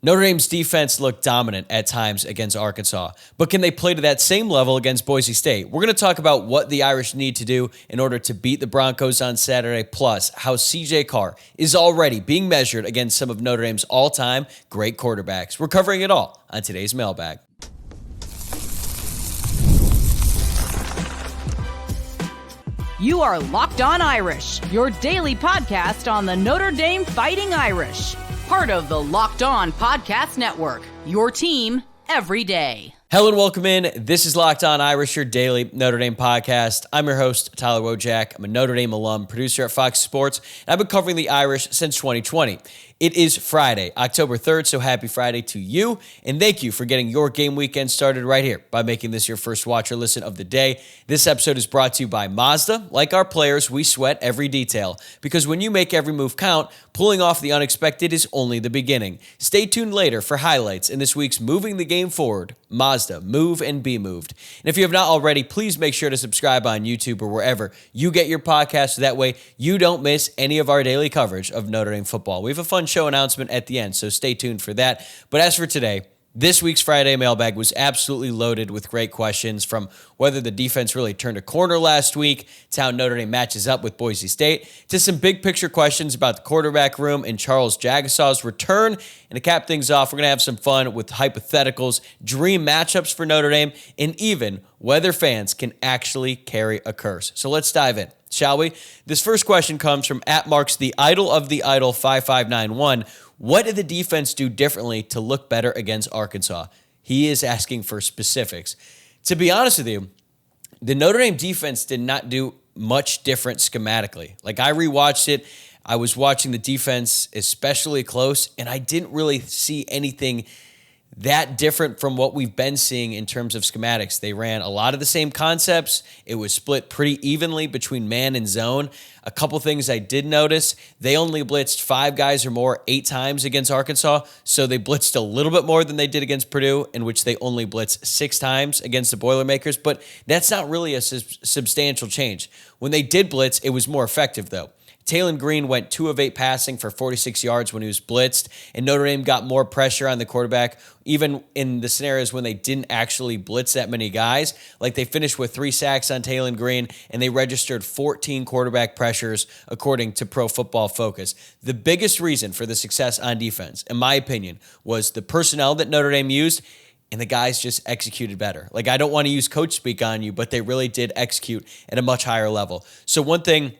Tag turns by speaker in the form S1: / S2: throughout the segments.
S1: Notre Dame's defense looked dominant at times against Arkansas, but can they play to that same level against Boise State? We're going to talk about what the Irish need to do in order to beat the Broncos on Saturday, plus how CJ Carr is already being measured against some of Notre Dame's all-time great quarterbacks. We're covering it all on today's mailbag.
S2: You are Locked On Irish, your daily podcast on the Notre Dame Fighting Irish. Part of the Locked On Podcast Network, your team every day.
S1: Hello and welcome in. This is Locked On Irish, your daily Notre Dame podcast. I'm your host, Tyler Wojciak. I'm a Notre Dame alum, producer at Fox Sports, and I've been covering the Irish since 2020. It is Friday, October 3rd, so happy Friday to you, and thank you for getting your game weekend started right here by making this your first watch or listen of the day. This episode is brought to you by Mazda. Like our players, we sweat every detail, because when you make every move count, pulling off the unexpected is only the beginning. Stay tuned later for highlights in this week's Moving the Game Forward. Mazda, move and be moved. And if you have not already, please make sure to subscribe on YouTube or wherever you get your podcasts, so that way you don't miss any of our daily coverage of Notre Dame football. We have a fun show announcement at the end, so stay tuned for that. But as for today, this week's Friday Mailbag was absolutely loaded with great questions, from whether the defense really turned a corner last week to how Notre Dame matches up with Boise State, to some big picture questions about the quarterback room and Charles Jagusah's return. And to cap things off, we're going to have some fun with hypotheticals, dream matchups for Notre Dame, and even whether fans can actually carry a curse. So let's dive in, shall we? This first question comes from @Marks the Idol of the Idol 5591. What did the defense do differently to look better against Arkansas? He is asking for specifics. To be honest with you, the Notre Dame defense did not do much different schematically. Like, I rewatched it. I was watching the defense especially close, and I didn't really see anything that different from what we've been seeing in terms of schematics. They ran a lot of the same concepts. It was split pretty evenly between man and zone. A couple things I did notice: they only blitzed 5 guys or more 8 times against Arkansas, so they blitzed a little bit more than they did against Purdue, in which they only blitzed 6 times against the Boilermakers, but that's not really a substantial change. When they did blitz, it was more effective, though. Taylon Green went 2 of 8 passing for 46 yards when he was blitzed, and Notre Dame got more pressure on the quarterback, even in the scenarios when they didn't actually blitz that many guys. Like, they finished with 3 sacks on Taylon Green, and they registered 14 quarterback pressures, according to Pro Football Focus. The biggest reason for the success on defense, in my opinion, was the personnel that Notre Dame used, and the guys just executed better. Like, I don't want to use coach speak on you, but they really did execute at a much higher level. So one thing,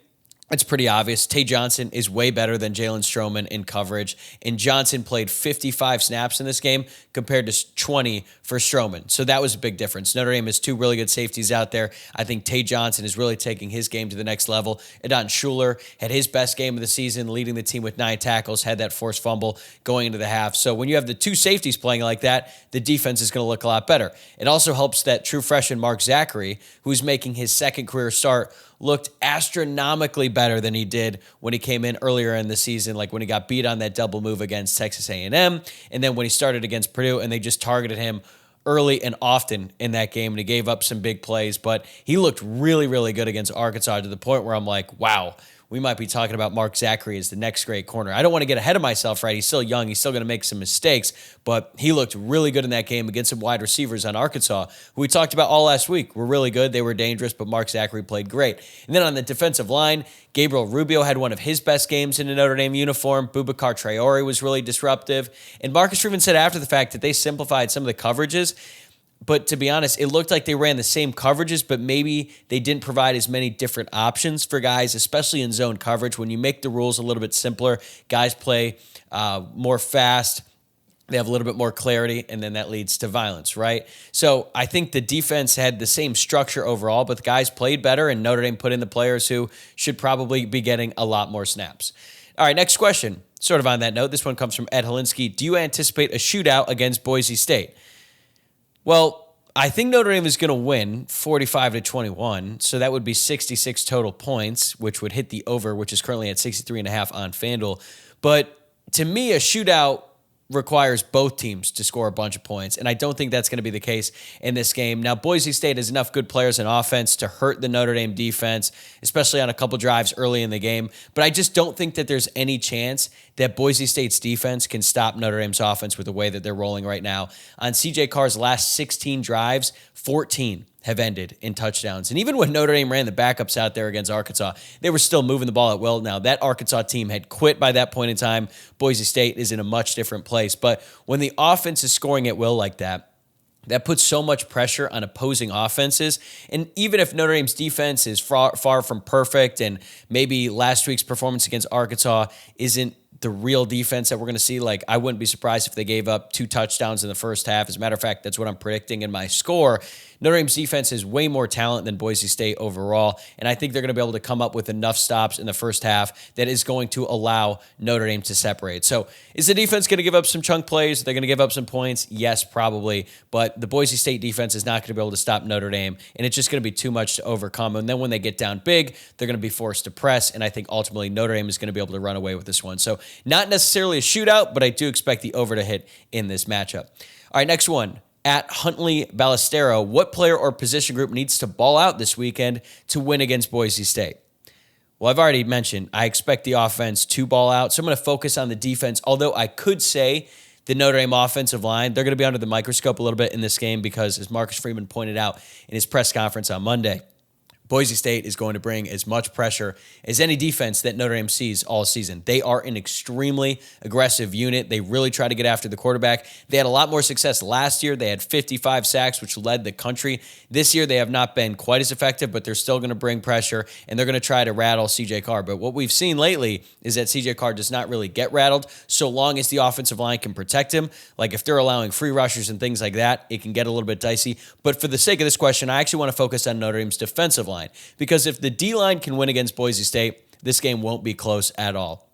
S1: it's pretty obvious: Tay Johnson is way better than Jalen Stroman in coverage, and Johnson played 55 snaps in this game compared to 20 for Stroman. So that was a big difference. Notre Dame has 2 really good safeties out there. I think Tay Johnson is really taking his game to the next level. Adon Schuler had his best game of the season, leading the team with 9 tackles, had that forced fumble going into the half. So when you have the 2 safeties playing like that, the defense is going to look a lot better. It also helps that true freshman Mark Zachary, who's making his second career start, looked astronomically better than he did when he came in earlier in the season, like when he got beat on that double move against Texas A&M, and then when he started against Purdue, and they just targeted him early and often in that game, and he gave up some big plays. But he looked really, really good against Arkansas, to the point where I'm like, wow, we might be talking about Mark Zachary as the next great corner. I don't want to get ahead of myself, right? He's still young. He's still going to make some mistakes, but he looked really good in that game against some wide receivers on Arkansas, who we talked about all last week. Were really good. They were dangerous, but Mark Zachary played great. And then on the defensive line, Gabriel Rubio had one of his best games in a Notre Dame uniform. Boubacar Traore was really disruptive. And Marcus Freeman said after the fact that they simplified some of the coverages. But to be honest, it looked like they ran the same coverages, but maybe they didn't provide as many different options for guys, especially in zone coverage. When you make the rules a little bit simpler, guys play more fast. They have a little bit more clarity, and then that leads to violence, right? So I think the defense had the same structure overall, but the guys played better, and Notre Dame put in the players who should probably be getting a lot more snaps. All right, next question. Sort of on that note, this one comes from Ed Holinsky. Do you anticipate a shootout against Boise State? Well, I think Notre Dame is going to win 45-21, so that would be 66 total points, which would hit the over, which is currently at 63.5 on FanDuel. But to me, a shootout requires both teams to score a bunch of points, and I don't think that's going to be the case in this game. Now, Boise State has enough good players in offense to hurt the Notre Dame defense, especially on a couple drives early in the game, but I just don't think that there's any chance that Boise State's defense can stop Notre Dame's offense with the way that they're rolling right now. On CJ Carr's last 16 drives, 14 have ended in touchdowns. And even when Notre Dame ran the backups out there against Arkansas, they were still moving the ball at will. Now, that Arkansas team had quit by that point in time. Boise State is in a much different place. But when the offense is scoring at will like that, that puts so much pressure on opposing offenses. And even if Notre Dame's defense is far from perfect, and maybe last week's performance against Arkansas isn't the real defense that we're going to see, like, I wouldn't be surprised if they gave up 2 touchdowns in the first half. As a matter of fact, that's what I'm predicting in my score. Notre Dame's defense has way more talent than Boise State overall, and I think they're going to be able to come up with enough stops in the first half that is going to allow Notre Dame to separate. So is the defense going to give up some chunk plays? They're going to give up some points? Yes, probably, but the Boise State defense is not going to be able to stop Notre Dame, and it's just going to be too much to overcome. And then when they get down big, they're going to be forced to press, and I think ultimately Notre Dame is going to be able to run away with this one. So not necessarily a shootout, but I do expect the over to hit in this matchup. All right, next one. At Huntley Ballestero, what player or position group needs to ball out this weekend to win against Boise State? Well, I've already mentioned I expect the offense to ball out, so I'm going to focus on the defense, although I could say the Notre Dame offensive line, they're going to be under the microscope a little bit in this game because, as Marcus Freeman pointed out in his press conference on Monday, Boise State is going to bring as much pressure as any defense that Notre Dame sees all season. They are an extremely aggressive unit. They really try to get after the quarterback. They had a lot more success last year. They had 55 sacks, which led the country. This year, they have not been quite as effective, but they're still going to bring pressure, and they're going to try to rattle CJ Carr. But what we've seen lately is that CJ Carr does not really get rattled so long as the offensive line can protect him. Like if they're allowing free rushers and things like that, it can get a little bit dicey. But for the sake of this question, I actually want to focus on Notre Dame's defensive line. Because if the D-line can win against Boise State, this game won't be close at all.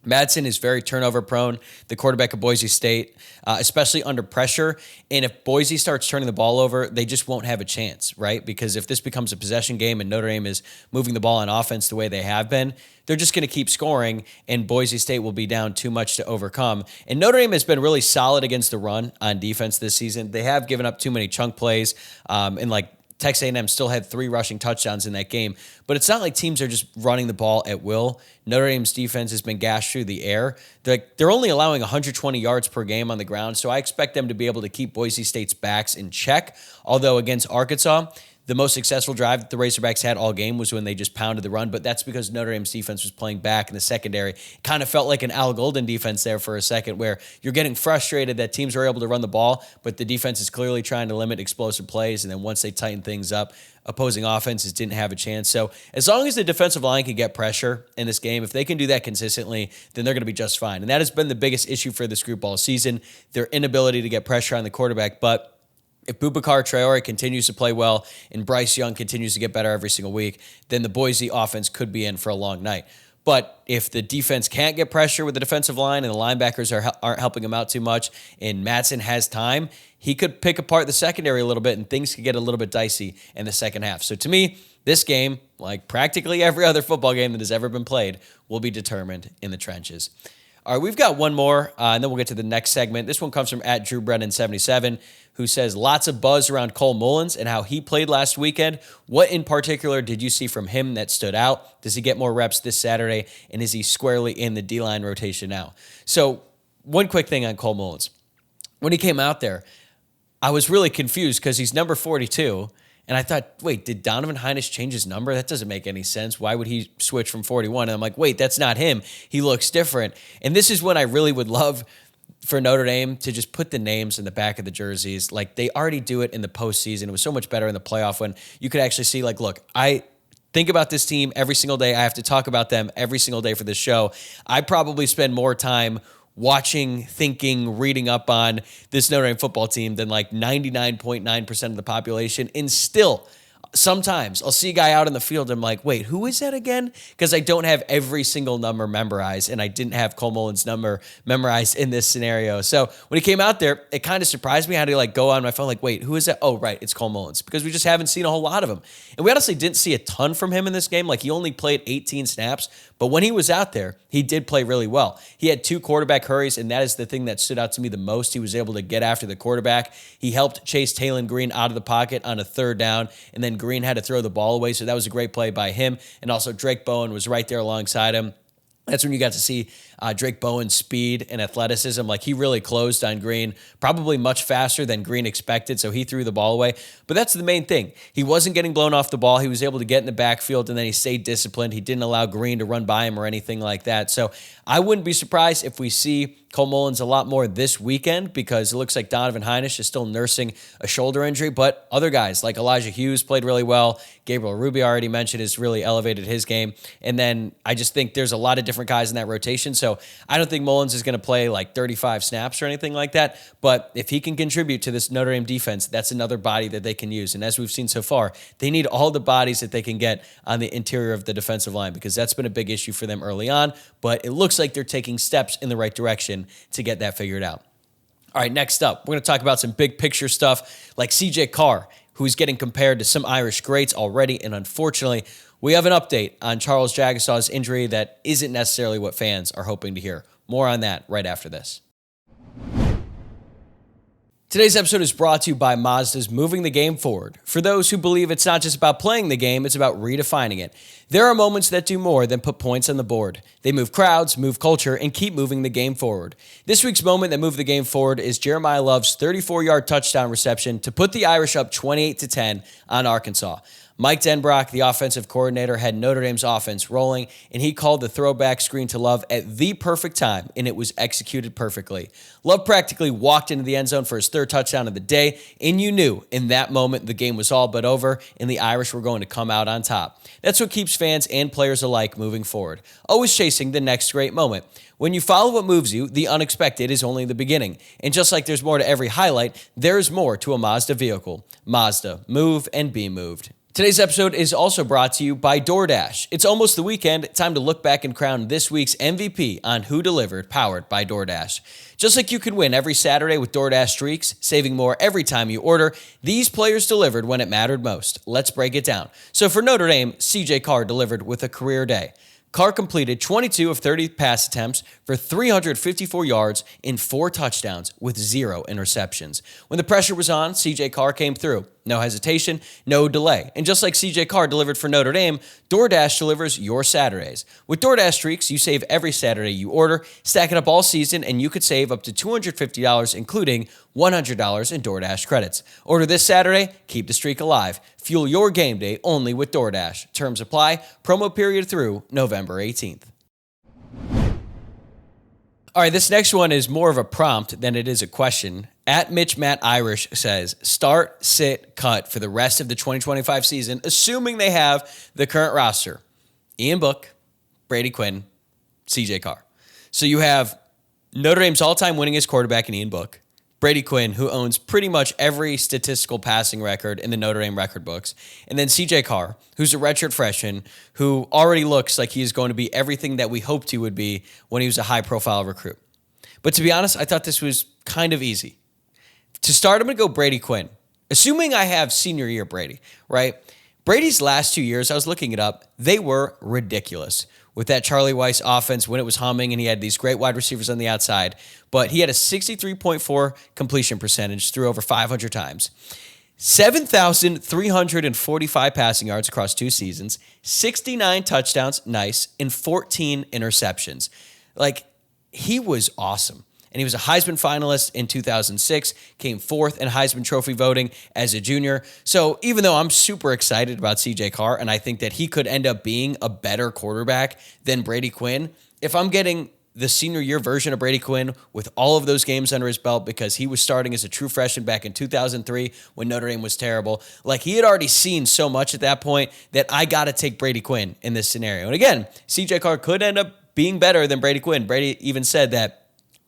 S1: Madsen is very turnover prone, the quarterback of Boise State, especially under pressure. And if Boise starts turning the ball over, they just won't have a chance, right? Because if this becomes a possession game and Notre Dame is moving the ball on offense the way they have been, they're just going to keep scoring, and Boise State will be down too much to overcome. And Notre Dame has been really solid against the run on defense this season. They have given up too many chunk plays, and Texas A&M still had 3 rushing touchdowns in that game, but it's not like teams are just running the ball at will. Notre Dame's defense has been gashed through the air. They're only allowing 120 yards per game on the ground, so I expect them to be able to keep Boise State's backs in check. Although against Arkansas, the most successful drive that the Razorbacks had all game was when they just pounded the run, but that's because Notre Dame's defense was playing back in the secondary. Kind of felt like an Al Golden defense there for a second, where you're getting frustrated that teams are able to run the ball, but the defense is clearly trying to limit explosive plays, and then once they tighten things up, opposing offenses didn't have a chance. So as long as the defensive line can get pressure in this game, if they can do that consistently, then they're going to be just fine. And that has been the biggest issue for this group all season, their inability to get pressure on the quarterback. But if Boubacar Traore continues to play well and Bryce Young continues to get better every single week, then the Boise offense could be in for a long night. But if the defense can't get pressure with the defensive line and the linebackers aren't helping him out too much, and Madsen has time, he could pick apart the secondary a little bit, and things could get a little bit dicey in the second half. So to me, this game, like practically every other football game that has ever been played, will be determined in the trenches. All right, we've got one more, and then we'll get to the next segment. This one comes from @DrewBrennan77, who says, lots of buzz around Cole Mullins and how he played last weekend. What in particular did you see from him that stood out? Does he get more reps this Saturday, and is he squarely in the D-line rotation now? So one quick thing on Cole Mullins. When he came out there, I was really confused because he's number 42, and I thought, wait, did Donovan Hines change his number? That doesn't make any sense. Why would he switch from 41? And I'm like, wait, that's not him. He looks different. And this is when I really would love for Notre Dame to just put the names in the back of the jerseys. Like, they already do it in the postseason. It was so much better in the playoff when you could actually see, like, look, I think about this team every single day. I have to talk about them every single day for this show. I probably spend more time watching, thinking, reading up on this Notre Dame football team than like 99.9% of the population. And still, sometimes I'll see a guy out in the field and I'm like, wait, who is that again? Because I don't have every single number memorized, and I didn't have Cole Mullins' number memorized in this scenario. So when he came out there, it kind of surprised me. I had to go on my phone like, wait, who is that? Oh, right, it's Cole Mullins, because we just haven't seen a whole lot of him. And we honestly didn't see a ton from him in this game. He only played 18 snaps, but when he was out there, he did play really well. He had 2 quarterback hurries, and that is the thing that stood out to me the most. He was able to get after the quarterback. He helped chase Taylon Green out of the pocket on a 3rd down, and then Green had to throw the ball away, so that was a great play by him. And also Drake Bowen was right there alongside him. That's when you got to see Drake Bowen's speed and athleticism. He really closed on Green, probably much faster than Green expected, so he threw the ball away. But that's the main thing. He wasn't getting blown off the ball. He was able to get in the backfield, and then he stayed disciplined. He didn't allow Green to run by him or anything like that. So I wouldn't be surprised if we see Cole Mullins a lot more this weekend, because it looks like Donovan Heinisch is still nursing a shoulder injury, but other guys like Elijah Hughes played really well. Gabriel Rubio, already mentioned, has really elevated his game. And then I just think there's a lot of different guys in that rotation. So I don't think Mullins is going to play 35 snaps or anything like that. But if he can contribute to this Notre Dame defense, that's another body that they can use. And as we've seen so far, they need all the bodies that they can get on the interior of the defensive line, because that's been a big issue for them early on. But it looks like they're taking steps in the right direction to get that figured out. All right, next up, we're going to talk about some big picture stuff like CJ Carr, who's getting compared to some Irish greats already. And unfortunately, we have an update on Charles Jagusah's injury that isn't necessarily what fans are hoping to hear. More on that right after this. Today's episode is brought to you by Mazda's Moving the Game Forward. For those who believe it's not just about playing the game, it's about redefining it. There are moments that do more than put points on the board. They move crowds, move culture, and keep moving the game forward. This week's moment that moved the game forward is Jeremiah Love's 34-yard touchdown reception to put the Irish up 28-10 on Arkansas. Mike Denbrock, the offensive coordinator, had Notre Dame's offense rolling, and he called the throwback screen to Love at the perfect time, and it was executed perfectly. Love practically walked into the end zone for his 3rd touchdown of the day, and you knew in that moment the game was all but over, and the Irish were going to come out on top. That's what keeps fans and players alike moving forward, always chasing the next great moment. When you follow what moves you, the unexpected is only the beginning. And just like there's more to every highlight, there's more to a Mazda vehicle. Mazda, move and be moved. Today's episode is also brought to you by DoorDash. It's almost the weekend. Time to look back and crown this week's MVP on Who Delivered, powered by DoorDash. Just like you can win every Saturday with DoorDash Streaks, saving more every time you order, these players delivered when it mattered most. Let's break it down. So for Notre Dame, CJ Carr delivered with a career day. Carr completed 22 of 30 pass attempts for 354 yards and 4 touchdowns with 0 interceptions. When the pressure was on, CJ Carr came through. No hesitation, no delay. And just like CJ Carr delivered for Notre Dame, DoorDash delivers your Saturdays. With DoorDash Streaks, you save every Saturday you order, stack it up all season, and you could save up to $250, including $100 in DoorDash credits. Order this Saturday, keep the streak alive. Fuel your game day only with DoorDash. Terms apply. Promo period through November 18th. All right, this next one is more of a prompt than it is a question. At Mitch Matt Irish says, start, sit, cut for the rest of the 2025 season, assuming they have the current roster. Ian Book, Brady Quinn, CJ Carr. So you have Notre Dame's all-time winningest quarterback in Ian Book, Brady Quinn, who owns pretty much every statistical passing record in the Notre Dame record books, and then CJ Carr, who's a redshirt freshman, who already looks like he's going to be everything that we hoped he would be when he was a high-profile recruit. But to be honest, I thought this was kind of easy. To start, I'm going to go Brady Quinn. Assuming I have senior year Brady, right? Brady's last 2 years, I was looking it up, they were ridiculous. With that Charlie Weiss offense when it was humming and he had these great wide receivers on the outside. But he had a 63.4 completion percentage through over 500 times. 7,345 passing yards across 2 seasons, 69 touchdowns, nice, and 14 interceptions. He was awesome. And he was a Heisman finalist in 2006, came 4th in Heisman Trophy voting as a junior. So even though I'm super excited about CJ Carr, and I think that he could end up being a better quarterback than Brady Quinn, if I'm getting the senior year version of Brady Quinn with all of those games under his belt because he was starting as a true freshman back in 2003 when Notre Dame was terrible, he had already seen so much at that point that I got to take Brady Quinn in this scenario. And again, CJ Carr could end up being better than Brady Quinn. Brady even said that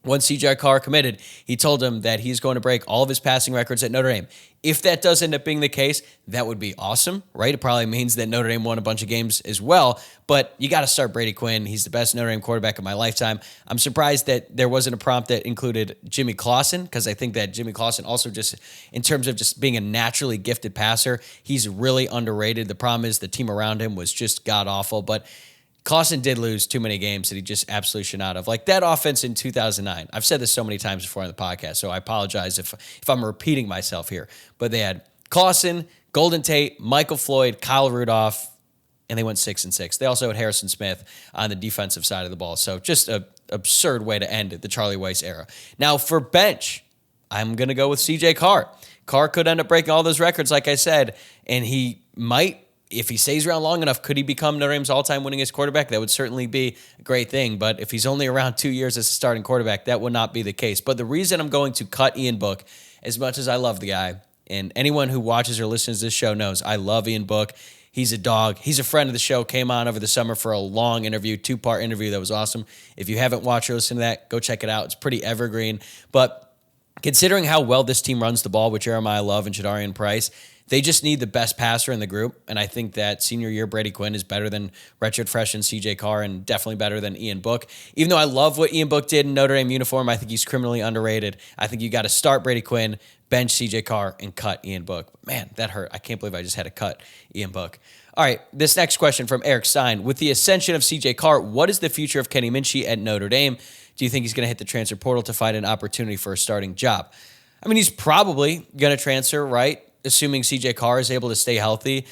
S1: Once CJ Carr committed, he told him that he's going to break all of his passing records at Notre Dame. If that does end up being the case, that would be awesome, right? It probably means that Notre Dame won a bunch of games as well, but you got to start Brady Quinn. He's the best Notre Dame quarterback of my lifetime. I'm surprised that there wasn't a prompt that included Jimmy Clausen, because I think that Jimmy Clausen also just, in terms of just being a naturally gifted passer, he's really underrated. The problem is the team around him was just god-awful, but Clausen did lose too many games that he just absolutely should not have. Like that offense in 2009. I've said this so many times before on the podcast, so I apologize if I'm repeating myself here. But they had Clausen, Golden Tate, Michael Floyd, Kyle Rudolph, and they went 6-6. They also had Harrison Smith on the defensive side of the ball. So just an absurd way to end the Charlie Weis era. Now for bench, I'm going to go with CJ Carr. Carr could end up breaking all those records, like I said, and he might. If he stays around long enough, could he become Notre Dame's all-time winningest quarterback? That would certainly be a great thing. But if he's only around 2 years as a starting quarterback, that would not be the case. But the reason I'm going to cut Ian Book, as much as I love the guy, and anyone who watches or listens to this show knows I love Ian Book. He's a dog. He's a friend of the show. Came on over the summer for a long interview, 2-part interview that was awesome. If you haven't watched or listened to that, go check it out. It's pretty evergreen. But considering how well this team runs the ball with Jeremiah Love and Shadarian Price, they just need the best passer in the group, and I think that senior year Brady Quinn is better than redshirt freshman CJ Carr and definitely better than Ian Book. Even though I love what Ian Book did in Notre Dame uniform, I think he's criminally underrated. I think you got to start Brady Quinn, bench CJ Carr, and cut Ian Book. Man, that hurt. I can't believe I just had to cut Ian Book. All right, this next question from Eric Stein. With the ascension of CJ Carr, what is the future of Kenny Minchey at Notre Dame? Do you think he's going to hit the transfer portal to find an opportunity for a starting job? I mean, he's probably going to transfer, right? Assuming CJ Carr is able to stay healthy.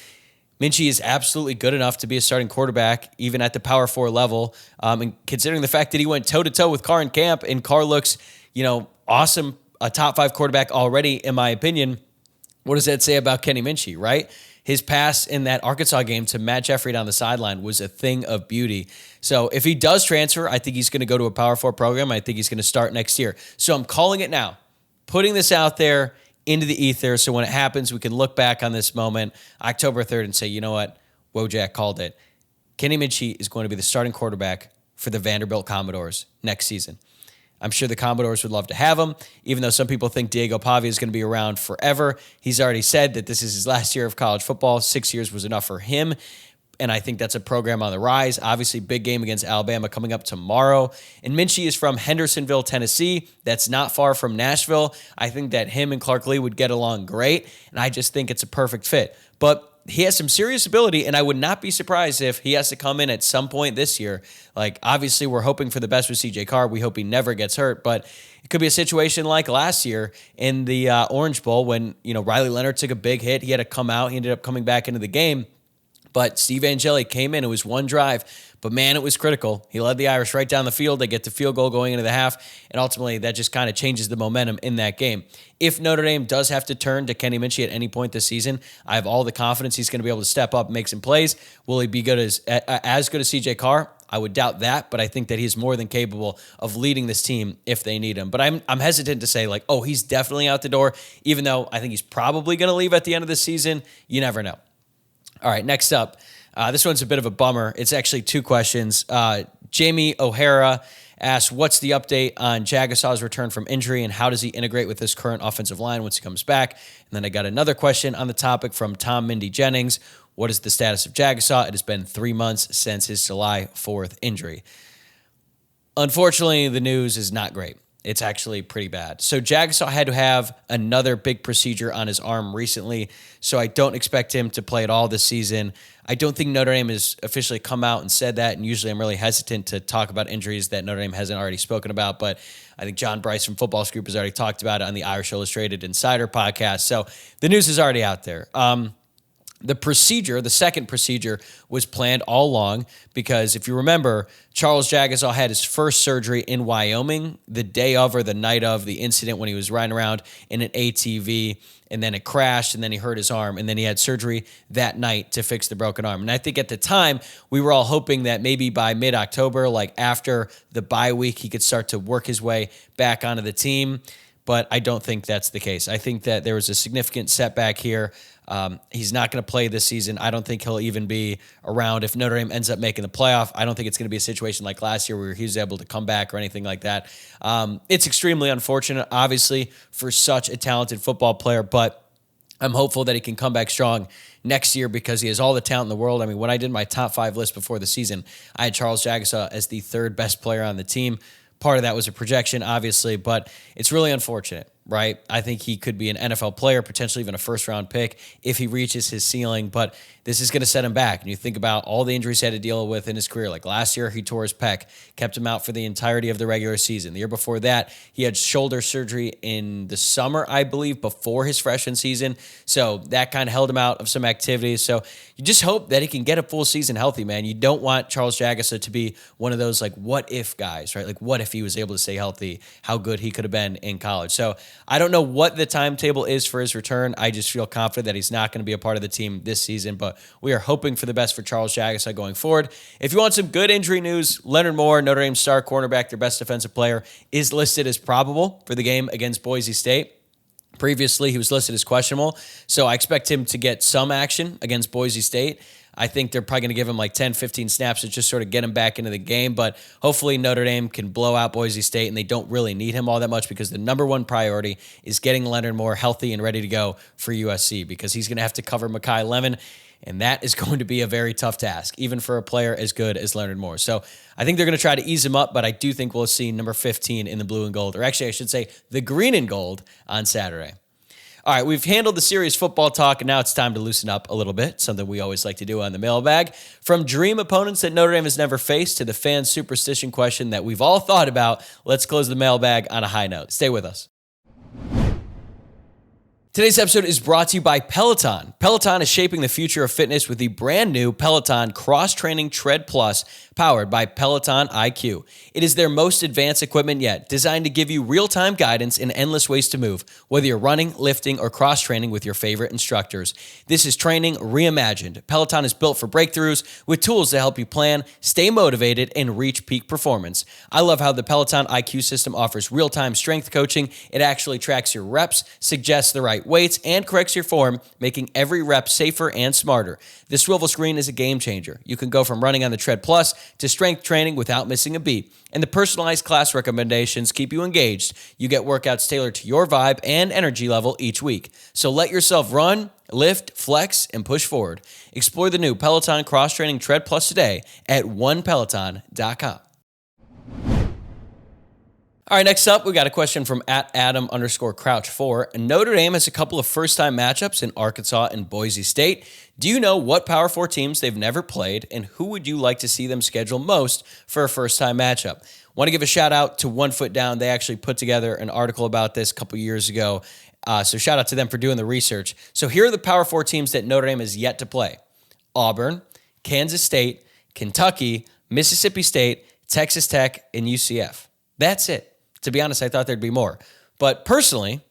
S1: Minchey is absolutely good enough to be a starting quarterback, even at the Power 4 level. And considering the fact that he went toe-to-toe with Carr in camp, and Carr looks, awesome, a top 5 quarterback already, in my opinion, what does that say about Kenny Minchey, right? His pass in that Arkansas game to Matt Jeffrey down the sideline was a thing of beauty. So if he does transfer, I think he's going to go to a Power 4 program. I think he's going to start next year. So I'm calling it now, putting this out there into the ether, so when it happens, we can look back on this moment, October 3rd, and say, you know what? Wojak called it. Kenny Minchey is going to be the starting quarterback for the Vanderbilt Commodores next season. I'm sure the Commodores would love to have him, even though some people think Diego Pavia is going to be around forever. He's already said that this is his last year of college football. 6 years was enough for him, and I think that's a program on the rise. Obviously, big game against Alabama coming up tomorrow. And Minchey is from Hendersonville, Tennessee. That's not far from Nashville. I think that him and Clark Lee would get along great, and I just think it's a perfect fit. But he has some serious ability, and I would not be surprised if he has to come in at some point this year. Like, obviously, we're hoping for the best with CJ Carr. We hope he never gets hurt, but it could be a situation like last year in the Orange Bowl when, Riley Leonard took a big hit. He had to come out. He ended up coming back into the game. But Steve Angeli came in. It was one drive, but man, it was critical. He led the Irish right down the field. They get the field goal going into the half, and ultimately that just kind of changes the momentum in that game. If Notre Dame does have to turn to Kenny Minchey at any point this season, I have all the confidence he's going to be able to step up and make some plays. Will he be good as good as CJ Carr? I would doubt that, but I think that he's more than capable of leading this team if they need him. But I'm hesitant to say, he's definitely out the door, even though I think he's probably going to leave at the end of the season. You never know. All right, next up, this one's a bit of a bummer. It's actually 2 questions. Jamie O'Hara asks, what's the update on Jagusah's return from injury, and how does he integrate with this current offensive line once he comes back? And then I got another question on the topic from Tom Mindy Jennings. What is the status of Jagusah? It has been 3 months since his July 4th injury. Unfortunately, the news is not great. It's actually pretty bad. So Jagusah had to have another big procedure on his arm recently, so I don't expect him to play at all this season. I don't think Notre Dame has officially come out and said that, and usually I'm really hesitant to talk about injuries that Notre Dame hasn't already spoken about, but I think John Bryce from Football Scoop has already talked about it on the Irish Illustrated Insider podcast, so the news is already out there. The second procedure, was planned all along because if you remember, Charles Jagusah had his first surgery in Wyoming the day of or the night of the incident when he was riding around in an ATV, and then it crashed, and then he hurt his arm, and then he had surgery that night to fix the broken arm. And I think at the time, we were all hoping that maybe by mid-October, after the bye week, he could start to work his way back onto the team. but I don't think that's the case. I think that there was a significant setback here. He's not going to play this season. I don't think he'll even be around if Notre Dame ends up making the playoff. I don't think it's going to be a situation like last year where he was able to come back or anything like that. It's extremely unfortunate, obviously, for such a talented football player, but I'm hopeful that he can come back strong next year because he has all the talent in the world. I mean, when I did my top 5 list before the season, I had Charles Jagusah as the 3rd best player on the team. Part of that was a projection, obviously, but it's really unfortunate, right? I think he could be an NFL player, potentially even a first-round pick if he reaches his ceiling, but this is going to set him back. And you think about all the injuries he had to deal with in his career. Like last year, he tore his pec, kept him out for the entirety of the regular season. The year before that, he had shoulder surgery in the summer, I believe, before his freshman season. So that kind of held him out of some activities. So you just hope that he can get a full season healthy, man. You don't want Charles Jagusah to be one of those like what if guys, right? Like what if he was able to stay healthy, how good he could have been in college. So I don't know what the timetable is for his return. I just feel confident that he's not going to be a part of the team this season, but we are hoping for the best for Charles Jagusah going forward. If you want some good injury news, Leonard Moore, Notre Dame star cornerback, their best defensive player, is listed as probable for the game against Boise State. Previously, he was listed as questionable, so I expect him to get some action against Boise State. I think they're probably going to give him like 10, 15 snaps to just sort of get him back into the game, but hopefully Notre Dame can blow out Boise State, and they don't really need him all that much because the number one priority is getting Leonard Moore healthy and ready to go for USC because he's going to have to cover Mekhi Lemon, and that is going to be a very tough task, even for a player as good as Leonard Moore. So I think they're going to try to ease him up, but I do think we'll see number 15 in the blue and gold, or actually I should say the green and gold on Saturday. All right, we've handled the serious football talk, and now it's time to loosen up a little bit, something we always like to do on the mailbag. From dream opponents that Notre Dame has never faced to the fan superstition question that we've all thought about, let's close the mailbag on a high note. Stay with us. Today's episode is brought to you by Peloton. Peloton is shaping the future of fitness with the brand new Peloton Cross-Training Tread Plus, powered by Peloton IQ. It is their most advanced equipment yet, designed to give you real-time guidance and endless ways to move, whether you're running, lifting, or cross-training with your favorite instructors. This is training reimagined. Peloton is built for breakthroughs with tools to help you plan, stay motivated, and reach peak performance. I love how the Peloton IQ system offers real-time strength coaching. It actually tracks your reps, suggests the right weights, and corrects your form, making every rep safer and smarter. The swivel screen is a game changer. You can go from running on the Tread Plus to strength training without missing a beat. And the personalized class recommendations keep you engaged. You get workouts tailored to your vibe and energy level each week. So let yourself run, lift, flex, and push forward. Explore the new Peloton Cross-Training Tread Plus today at onepeloton.com. All right, next up, we got a question from @Adam_Crouch4. Notre Dame has a couple of first-time matchups in Arkansas and Boise State. Do you know what Power 4 teams they've never played, and who would you like to see them schedule most for a first-time matchup? Want to give a shout-out to One Foot Down. They actually put together an article about this a couple years ago, so shout-out to them for doing the research. So here are the Power 4 teams that Notre Dame has yet to play: Auburn, Kansas State, Kentucky, Mississippi State, Texas Tech, and UCF. That's it. To be honest, I thought there'd be more. But personally,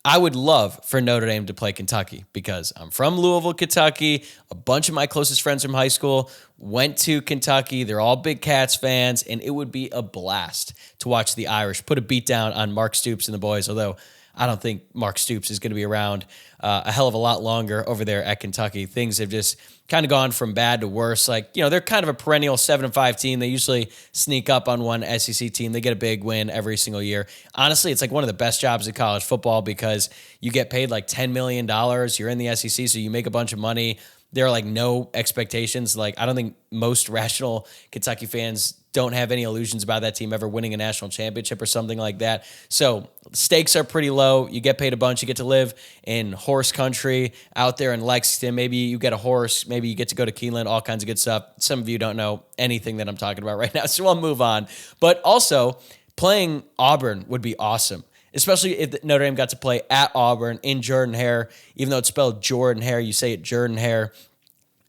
S1: I would love for Notre Dame to play Kentucky because I'm from Louisville, Kentucky. A bunch of my closest friends from high school went to Kentucky. They're all big Cats fans, and it would be a blast to watch the Irish put a beat down on Mark Stoops and the boys, although I don't think Mark Stoops is going to be around a hell of a lot longer over there at Kentucky. Things have just kind of gone from bad to worse. Like, you know, they're kind of a perennial 7-5 team. They usually sneak up on one SEC team. They get a big win every single year. Honestly, it's like one of the best jobs in college football because you get paid like $10 million. You're in the SEC, so you make a bunch of money. There are like no expectations. Like, I don't think most rational Kentucky fans don't have any illusions about that team ever winning a national championship or something like that. So stakes are pretty low. You get paid a bunch. You get to live in horse country out there in Lexington. Maybe you get a horse. Maybe you get to go to Keeneland, all kinds of good stuff. Some of you don't know anything that I'm talking about right now, so I'll move on. But also, playing Auburn would be awesome, especially if Notre Dame got to play at Auburn in Jordan-Hare. Even though it's spelled Jordan-Hare, you say it Jordan-Hare.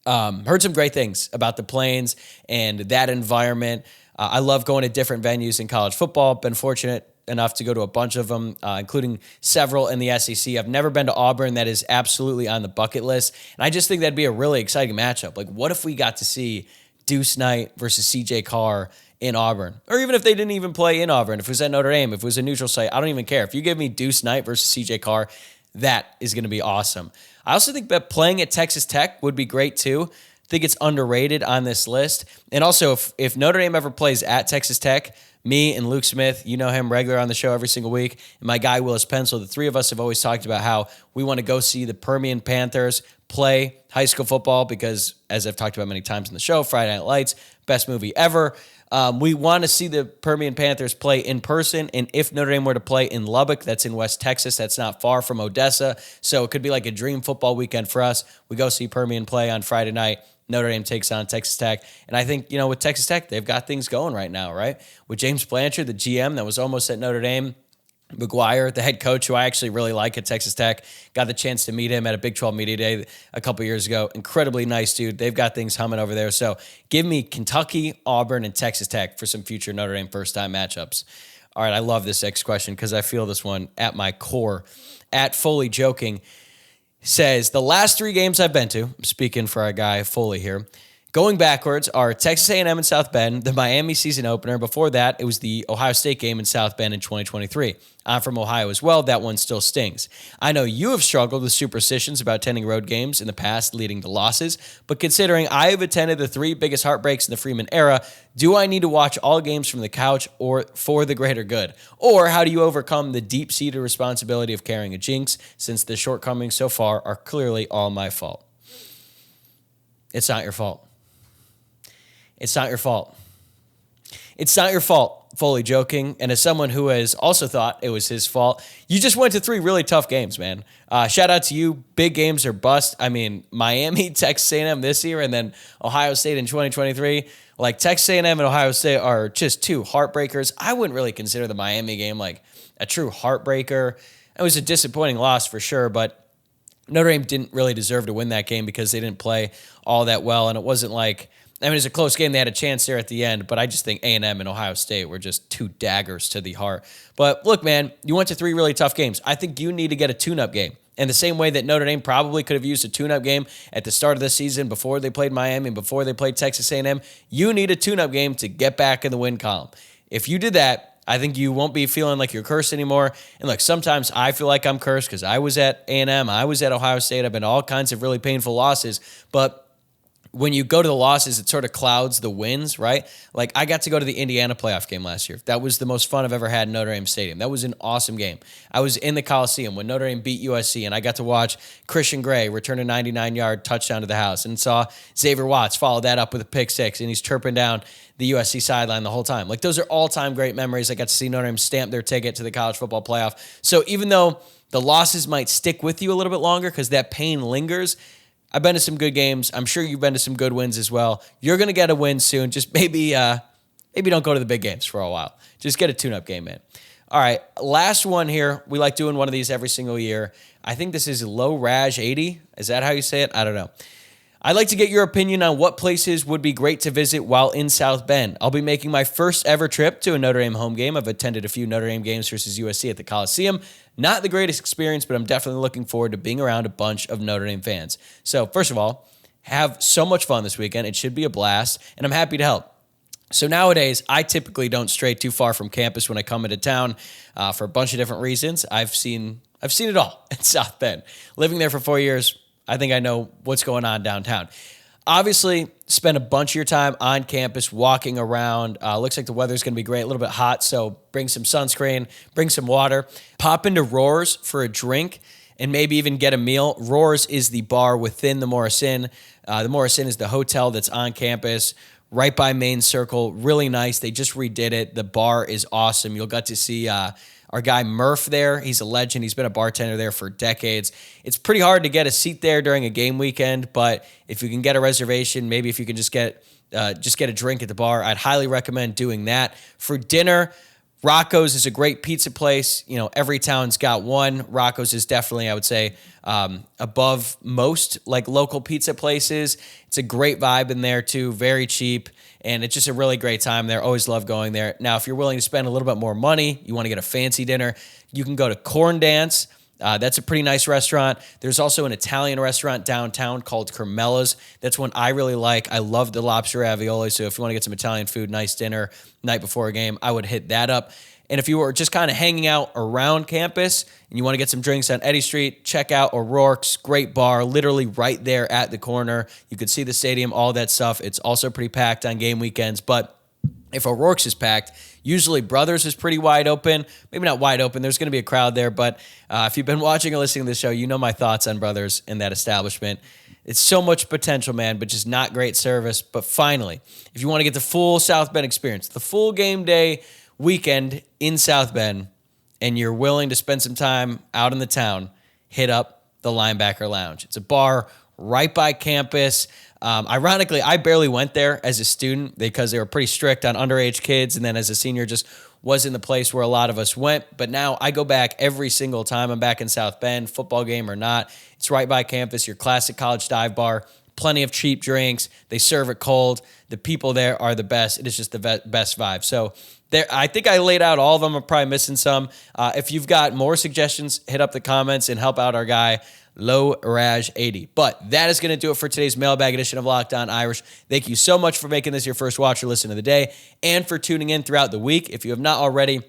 S1: Heard some great things about the Plains and that environment. I love going to different venues in college football. Been fortunate enough to go to a bunch of them, including several in the SEC. I've never been to Auburn. That is absolutely on the bucket list. And I just think that'd be a really exciting matchup. Like, what if we got to see Deuce Knight versus CJ Carr in Auburn. Or even if they didn't even play in Auburn, if it was at Notre Dame, if it was a neutral site, I don't even care. If you give me Deuce Knight versus CJ Carr, that is going to be awesome. I also think that playing at Texas Tech would be great too. I think it's underrated on this list. And also, if Notre Dame ever plays at Texas Tech, me and Luke Smith, you know him, regular on the show every single week, and my guy Willis Pencil, the three of us have always talked about how we want to go see the Permian Panthers play high school football because, as I've talked about many times in the show, Friday Night Lights, best movie ever. We want to see the Permian Panthers play in person, and if Notre Dame were to play in Lubbock, that's in West Texas, that's not far from Odessa, so it could be like a dream football weekend for us. We go see Permian play on Friday night. Notre Dame takes on Texas Tech. And I think, with Texas Tech, they've got things going right now, right? With James Blanchard, the GM that was almost at Notre Dame, McGuire, the head coach, who I actually really like at Texas Tech, got the chance to meet him at a Big 12 Media Day a couple years ago. Incredibly nice dude. They've got things humming over there. So give me Kentucky, Auburn, and Texas Tech for some future Notre Dame first-time matchups. All right, I love this next question because I feel this one at my core. At Foley Joking says, the last 3 games I've been to, speaking for our guy Foley here, going backwards are Texas A&M in South Bend, the Miami season opener. Before that, it was the Ohio State game in South Bend in 2023. I'm from Ohio as well. That one still stings. I know you have struggled with superstitions about attending road games in the past leading to losses, but considering I have attended the 3 biggest heartbreaks in the Freeman era, do I need to watch all games from the couch or for the greater good? Or how do you overcome the deep-seated responsibility of carrying a jinx since the shortcomings so far are clearly all my fault? It's not your fault. It's not your fault. It's not your fault, Foley Joking. And as someone who has also thought it was his fault, you just went to 3 really tough games, man. Shout out to you. Big games are bust. I mean, Miami, Texas A&M this year, and then Ohio State in 2023. Like, Texas A&M and Ohio State are just 2 heartbreakers. I wouldn't really consider the Miami game like a true heartbreaker. It was a disappointing loss for sure, but Notre Dame didn't really deserve to win that game because they didn't play all that well, and it wasn't like, it was a close game. They had a chance there at the end, but I just think A&M and Ohio State were just 2 daggers to the heart. But look, man, you went to 3 really tough games. I think you need to get a tune-up game. In the same way that Notre Dame probably could have used a tune-up game at the start of the season before they played Miami and before they played Texas A&M, you need a tune-up game to get back in the win column. If you did that, I think you won't be feeling like you're cursed anymore. And look, sometimes I feel like I'm cursed because I was at A&M, I was at Ohio State, I've been to all kinds of really painful losses, but when you go to the losses, it sort of clouds the wins, right? Like, I got to go to the Indiana playoff game last year. That was the most fun I've ever had in Notre Dame Stadium. That was an awesome game. I was in the Coliseum when Notre Dame beat USC, and I got to watch Christian Gray return a 99-yard touchdown to the house and saw Xavier Watts follow that up with a pick 6, and he's chirping down the USC sideline the whole time. Like, those are all-time great memories. I got to see Notre Dame stamp their ticket to the college football playoff. So even though the losses might stick with you a little bit longer because that pain lingers, I've been to some good games. I'm sure you've been to some good wins as well. You're going to get a win soon. Just maybe don't go to the big games for a while. Just get a tune-up game in. All right, last one here. We like doing one of these every single year. I think this is Low Raj 80. Is that how you say it? I don't know. I'd like to get your opinion on what places would be great to visit while in South Bend. I'll be making my first ever trip to a Notre Dame home game. I've attended a few Notre Dame games versus USC at the Coliseum. Not the greatest experience, but I'm definitely looking forward to being around a bunch of Notre Dame fans. So first of all, have so much fun this weekend. It should be a blast, and I'm happy to help. So nowadays, I typically don't stray too far from campus when I come into town for a bunch of different reasons. I've seen it all in South Bend. Living there for 4 years, I think I know what's going on downtown. Obviously, spend a bunch of your time on campus walking around. Looks like the weather's going to be great, a little bit hot, so bring some sunscreen, bring some water. Pop into Roars for a drink and maybe even get a meal. Roars is the bar within the Morris Inn. The Morris Inn is the hotel that's on campus, right by Main Circle. Really nice. They just redid it. The bar is awesome. You'll get to see our guy Murph there. He's a legend. He's been a bartender there for decades. It's pretty hard to get a seat there during a game weekend, but if you can get a reservation, maybe if you can just get a drink at the bar, I'd highly recommend doing that. For dinner, Rocco's is a great pizza place. You know, every town's got one. Rocco's is definitely, I would say, above most like local pizza places. It's a great vibe in there too, very cheap, and it's just a really great time there. Always love going there. Now, if you're willing to spend a little bit more money, you want to get a fancy dinner, you can go to Corn Dance. That's a pretty nice restaurant. There's also an Italian restaurant downtown called Carmela's. That's one I really like. I love the lobster ravioli, so if you want to get some Italian food, nice dinner night before a game, I would hit that up. And if you were just kind of hanging out around campus and you want to get some drinks on Eddy Street, check out O'Rourke's. Great bar, literally right there at the corner. You could see the stadium, all that stuff. It's also pretty packed on game weekends. But if O'Rourke's is packed, usually Brothers is pretty wide open. Maybe not wide open. There's going to be a crowd there. But if you've been watching or listening to the show, you know my thoughts on Brothers and that establishment. It's so much potential, man, but just not great service. But finally, if you want to get the full South Bend experience, the full game day weekend in South Bend, and you're willing to spend some time out in the town, hit up the Linebacker Lounge. It's a bar right by campus. Ironically, I barely went there as a student because they were pretty strict on underage kids, and then as a senior just wasn't the place where a lot of us went. But now I go back every single time I'm back in South Bend, football game or not. It's right by campus, your classic college dive bar. Plenty of cheap drinks. They serve it cold. The people there are the best. It is just the best vibe. So there, I think I laid out all of them. I'm probably missing some. If you've got more suggestions, hit up the comments and help out our guy, Low Raj 80. But that is going to do it for today's mailbag edition of Locked On Irish. Thank you so much for making this your first watch or listen of the day and for tuning in throughout the week. If you have not already,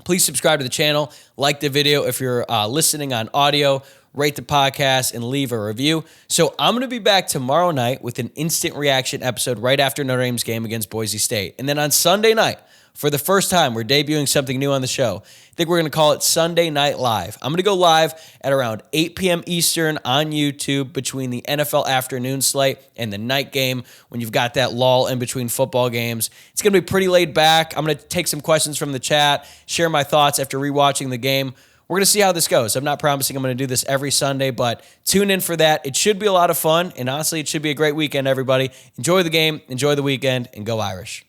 S1: please subscribe to the channel, like the video if you're listening on audio, rate the podcast, and leave a review. So I'm going to be back tomorrow night with an instant reaction episode right after Notre Dame's game against Boise State. And then on Sunday night, for the first time, we're debuting something new on the show. I think we're going to call it Sunday Night Live. I'm going to go live at around 8 p.m. Eastern on YouTube between the NFL afternoon slate and the night game when you've got that lull in between football games. It's going to be pretty laid back. I'm going to take some questions from the chat, share my thoughts after rewatching the game. We're going to see how this goes. I'm not promising I'm going to do this every Sunday, but tune in for that. It should be a lot of fun, and honestly, it should be a great weekend, everybody. Enjoy the game, enjoy the weekend, and go Irish.